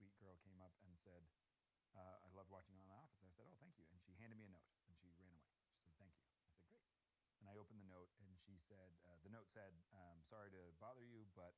sweet girl came up and said, I loved watching you on The Office. And I said, oh, thank you. And she handed me a note, and she ran away. She said, thank you. I said, great. And I opened the note, and she said, the note said, sorry to bother you, but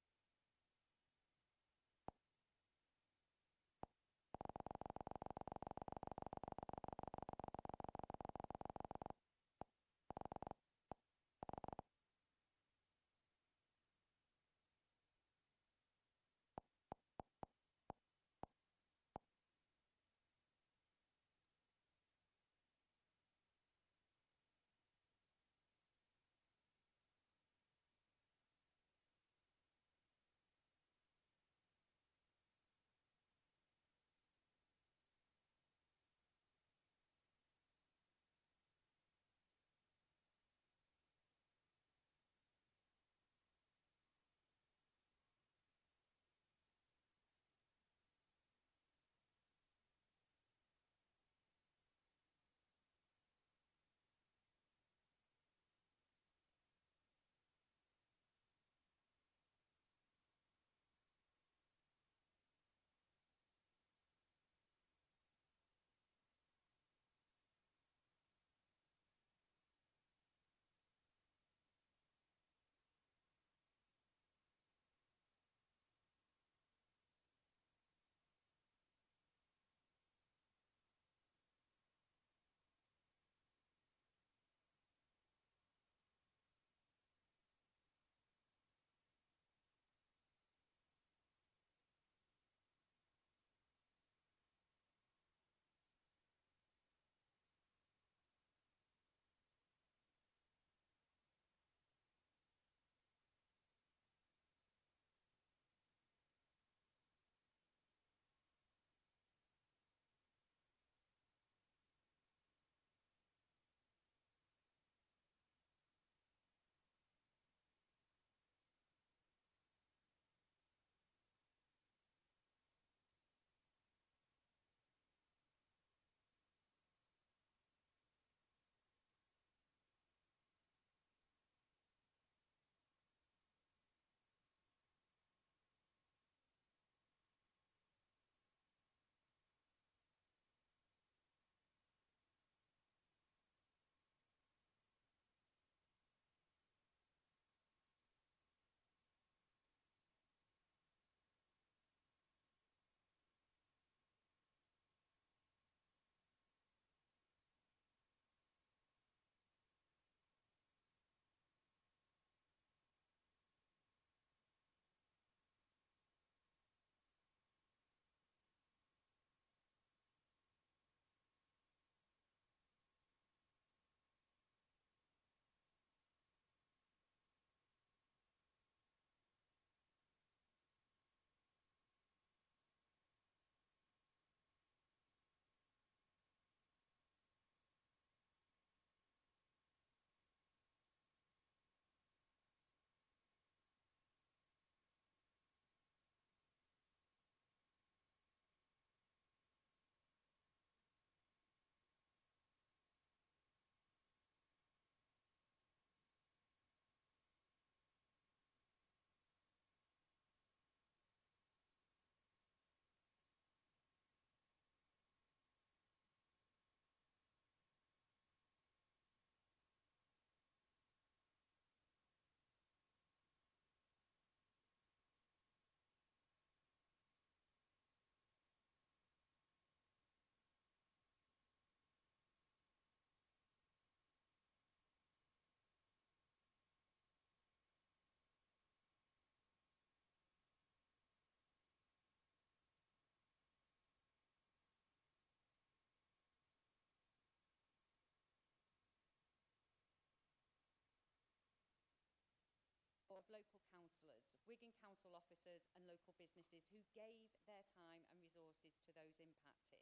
of local councillors, Wigan council officers and local businesses who gave their time and resources to those impacted.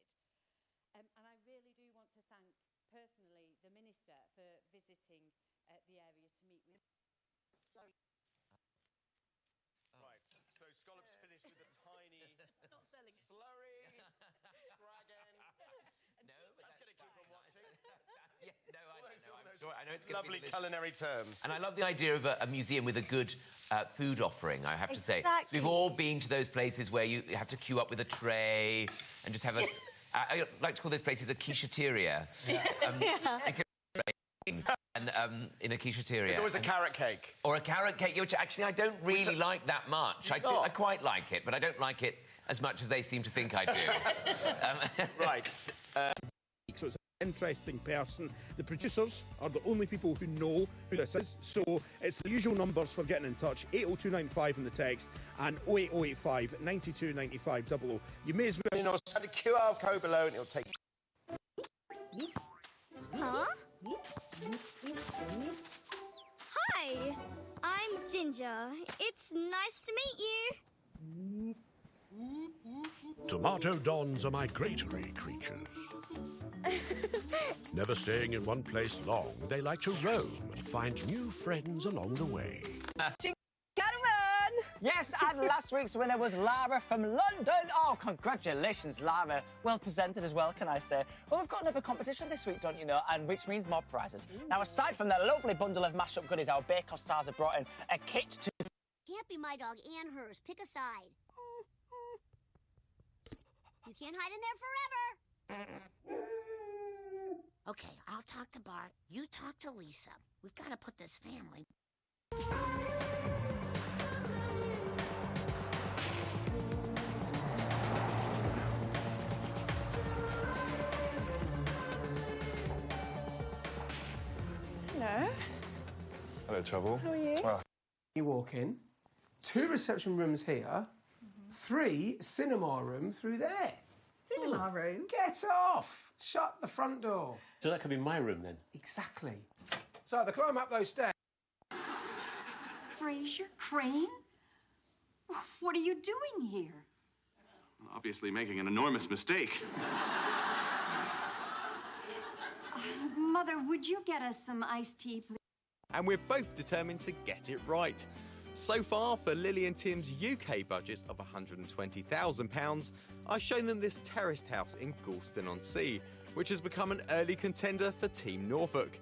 And I really do want to thank personally the Minister for visiting the area to meet with. Sorry. Right, so Scallop's finished with a tiny slurry, scrag end. No, but that's going to keep them watching. Yeah, no, all those I know it's gonna Lovely be culinary terms. And I love the idea of a museum with a good food offering, I have to say. Exactly. We've all been to those places where you have to queue up with a tray and just have a... I like to call those places a quicheteria. And in a quicheteria. There's always a carrot cake. Or a carrot cake, which actually I don't really like that much. I quite like it, but I don't like it as much as they seem to think I do. Right. So it's an interesting person. The producers are the only people who know who this is. So it's the usual numbers for getting in touch. 80295 in the text and 08085 929500. You may as well... You know, send a QR code below and it'll take... Huh? Hi, I'm Ginger. It's nice to meet you. Tomato dons are migratory creatures. Never staying in one place long, they like to roam and find new friends along the way. Yes, and last week's winner was Lara from London. Oh, congratulations, Lara. Well presented as well, can I say. Well, we've got another competition this week, don't you know, and which means more prizes. Now, aside from the lovely bundle of mashed-up goodies, our Bake Off stars have brought in a kit to... Can't be my dog and hers. Pick a side. You can't hide in there forever. Okay, I'll talk to Bart. You talk to Lisa. We've got to put this family... Hello. Hello, Trouble. How are you? You walk in, 2 reception rooms here, 3 cinema room through there. Cinema room? Get off! Shut the front door. So that could be my room, then? Exactly. So they climb up those stairs. Fraser Crane? What are you doing here? Obviously making an enormous mistake. Mother, would you get us some iced tea, please? And we're both determined to get it right. So far, for Lily and Tim's UK budget of £120,000, I've shown them this terraced house in Gorleston-on-Sea, which has become an early contender for Team Norfolk.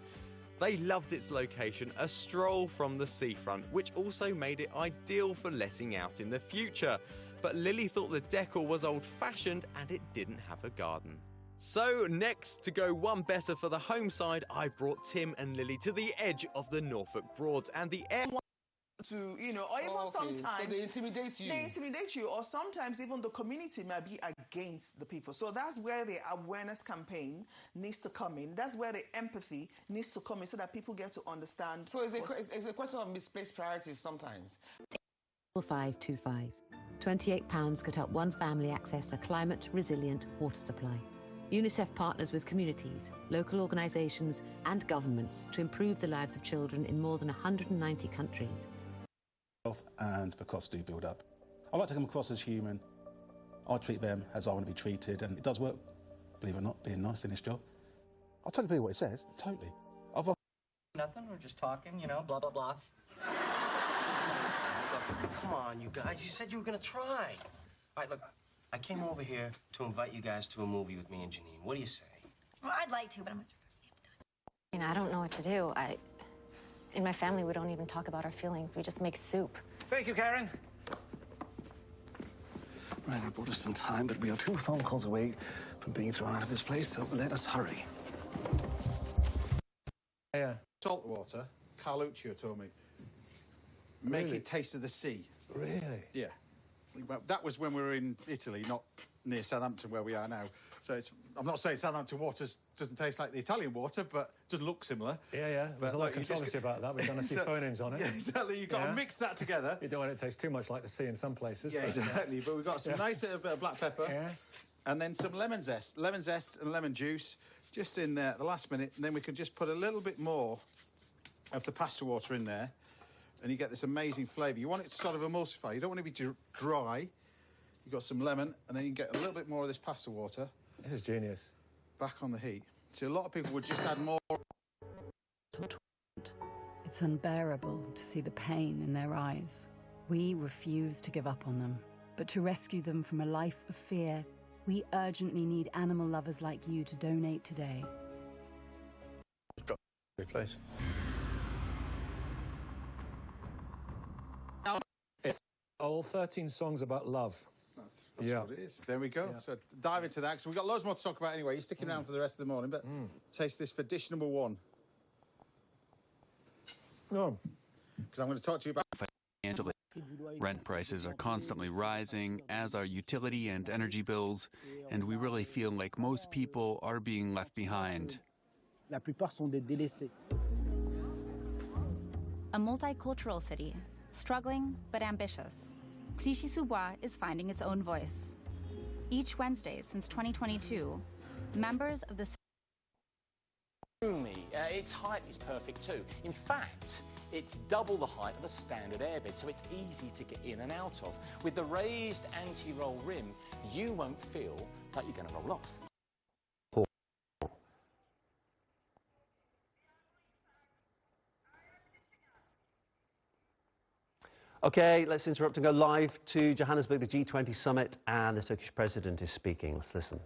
They loved its location, a stroll from the seafront, which also made it ideal for letting out in the future. But Lily thought the decor was old-fashioned and it didn't have a garden. So next, to go one better for the home side, I brought Tim and Lily to the edge of the Norfolk Broads and the air... To, you know, or even sometimes... So they intimidate you? They intimidate you, or sometimes even the community might be against the people. So that's where the awareness campaign needs to come in. That's where the empathy needs to come in so that people get to understand... So it's a question of misplaced priorities sometimes. 525. £28 could help one family access a climate-resilient water supply. UNICEF partners with communities, local organisations and governments to improve the lives of children in more than 190 countries. And the costs do build up. I like to come across as human. I treat them as I want to be treated, and it does work, believe it or not, being nice in this job. I'll tell you what it says, totally. Nothing, we're just talking, you know, blah, blah, blah. Come on, you guys, you said you were gonna try. All right, look, I came over here to invite you guys to a movie with me and Janine. What do you say? Well, I'd like to, but I'm not sure. You know, I don't know what to do. In my family, we don't even talk about our feelings. We just make soup. Thank you, Karen. Right, I bought us some time, but we are 2 phone calls away from being thrown out of this place, so let us hurry. Yeah. Salt water, Carluccio told me. Make it taste of the sea. Really? Yeah. Well, that was when we were in Italy, not near Southampton where we are now. So I'm not saying Southampton water doesn't taste like the Italian water, but it does look similar. Yeah. There's a lot of controversy about that. We've done a few phone-ins on it. Yeah, exactly. You've got to mix that together. You don't want it to taste too much like the sea in some places. Yeah, exactly. But we've got some nice bit of black pepper. Yeah. And then some lemon zest and lemon juice just in there at the last minute. And then we can just put a little bit more of the pasta water in there. And you get this amazing flavour. You want it to sort of emulsify. You don't want it to be dry. You've got some lemon, and then you can get a little bit more of this pasta water. This is genius. Back on the heat. So a lot of people would just add more. It's unbearable to see the pain in their eyes. We refuse to give up on them. But to rescue them from a life of fear, we urgently need animal lovers like you to donate today. Please. It's all 13 songs about love. That's what it is. There we go. So dive into that, because we've got loads more to talk about anyway. You're sticking around for the rest of the morning, but taste this for dish number one. Oh. Because I'm going to talk to you about... Rent prices are constantly rising, as are utility and energy bills, and we really feel like most people are being left behind. La plupart sont des délaissés. A multicultural city, struggling but ambitious, Clichy-sous-Bois is finding its own voice. Each Wednesday since 2022, members of the its height is perfect too. In fact, it's double the height of a standard airbed, so it's easy to get in and out of. With the raised anti-roll rim, you won't feel like you're going to roll off. OK, let's interrupt and go live to Johannesburg, the G20 summit, and the Turkish president is speaking. Let's listen.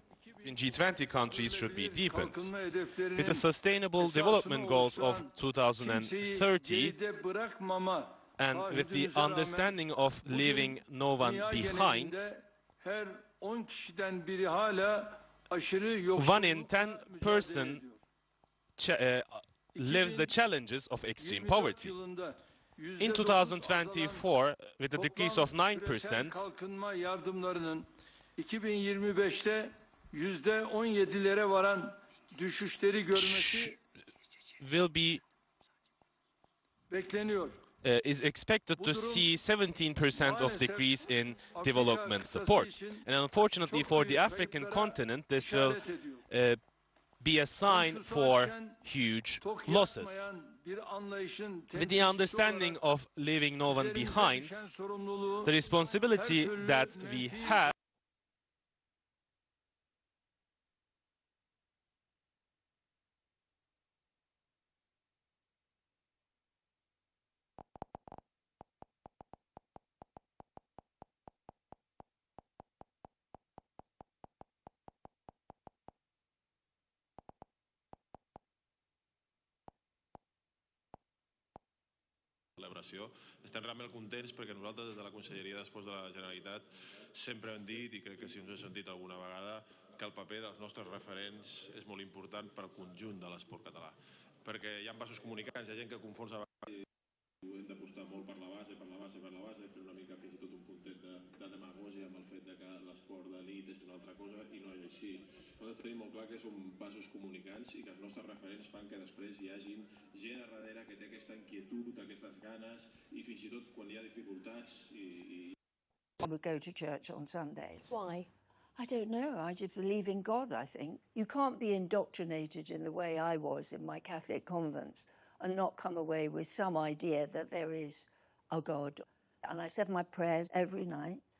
In G20 countries should be deepened. With the Sustainable Development Goals of 2030 and with the understanding of leaving no one behind, 1 in 10 person lives the challenges of extreme poverty. In 2024, with a decrease of 9%, %17'lere varan düşüşleri görmesi will be bekleniyor. Is expected to see 17% of decrease in development support. And unfortunately for the African continent, this will be a sign for huge losses. With the understanding of leaving no one behind, the responsibility that we have celebració. Estem realment contents perquè nosaltres des de la Conselleria després de la Generalitat sempre hem dit, i crec que si ens ho he sentit alguna vegada, que el paper dels nostres referents és molt important per al conjunt de l'esport català. Perquè hi ha vasos comunicants, hi ha gent que confons a vegades i hem d'apostar molt per la base, fer una mica fins i tot un puntet de demagògia amb el fet de que l'esport d'elit és una altra cosa i no és així. Nosaltres tenim molt clar que som vasos comunicants i que els nostres referents fan que després hi hagin gent a darrere que té aquesta inquietud, aquestes ganes i fins i tot quan hi ha dificultats I would go to church on Sundays. Why? I don't know. I just believe in God, I think. You can't be indoctrinated in the way I was in my Catholic convents and not come away with some idea that there is a God. And I said my prayers every night,